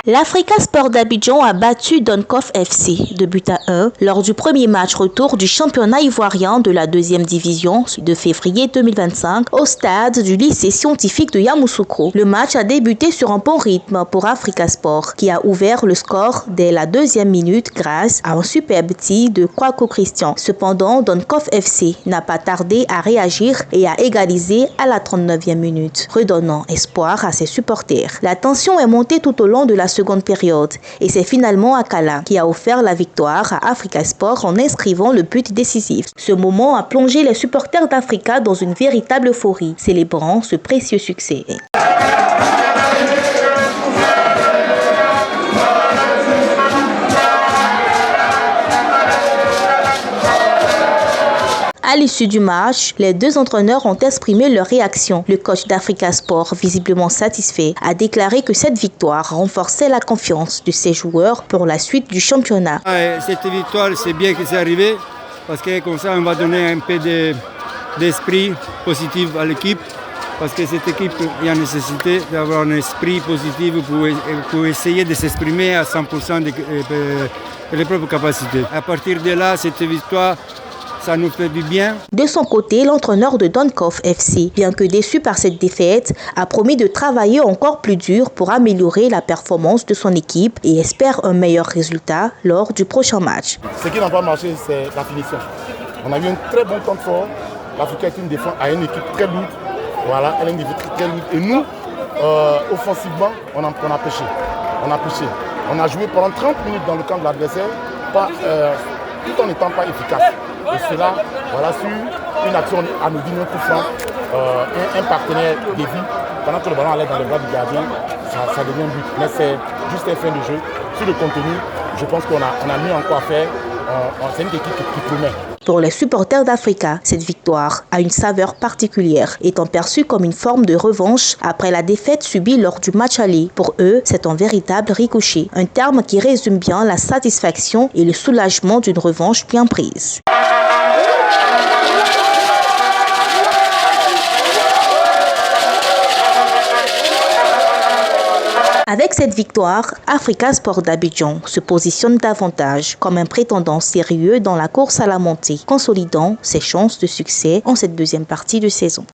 L'Africa Sport d'Abidjan a battu Doncoff FC 2-1 lors du premier match retour du championnat ivoirien de la deuxième division de février 2025 au stade du lycée scientifique de Yamoussoukro. Le match a débuté sur un bon rythme pour Africa Sport qui a ouvert le score dès la deuxième minute grâce à un superbe tir de Kwaku Christian. Cependant, Doncoff FC n'a pas tardé à réagir et à égaliser à la 39e minute, redonnant espoir à ses supporters. La tension est montée tout au long de la seconde période et c'est finalement Akala qui a offert la victoire à Africa Sport en inscrivant le but décisif. Ce moment a plongé les supporters d'Africa dans une véritable euphorie, célébrant ce précieux succès. À l'issue du match, les deux entraîneurs ont exprimé leur réaction. Le coach d'Africa Sport, visiblement satisfait, a déclaré que cette victoire renforçait la confiance de ses joueurs pour la suite du championnat. Cette victoire, c'est bien que c'est arrivé parce que comme ça, on va donner un peu d'esprit positif à l'équipe. Parce que cette équipe, il y a nécessité d'avoir un esprit positif pour essayer de s'exprimer à 100% de les propres capacités. À partir de là, cette victoire, ça nous fait du bien. De son côté, l'entraîneur de Doncoff FC, bien que déçu par cette défaite, a promis de travailler encore plus dur pour améliorer la performance de son équipe et espère un meilleur résultat lors du prochain match. Ce qui n'a pas marché, c'est la finition. On a eu un très bon temps fort. L'Africa est une défense à une équipe très lourde. Voilà, elle est une équipe très lourde. Et nous, offensivement, on a pêché. On a joué pendant 30 minutes dans le camp de l'adversaire, tout en n'étant pas efficace. Et cela, voilà, sur une action anodine, un coup franc, un partenaire dévie, pendant que le ballon allait dans les bras du gardien, ça devient but. Mais c'est juste un fin de jeu. Sur le contenu, je pense qu'on a mieux encore à faire. C'est une équipe qui promet. Pour les supporters d'Africa, cette victoire a une saveur particulière, étant perçue comme une forme de revanche après la défaite subie lors du match aller. Pour eux, c'est un véritable ricochet, un terme qui résume bien la satisfaction et le soulagement d'une revanche bien prise. Avec cette victoire, Africa Sport d'Abidjan se positionne davantage comme un prétendant sérieux dans la course à la montée, consolidant ses chances de succès en cette deuxième partie de saison.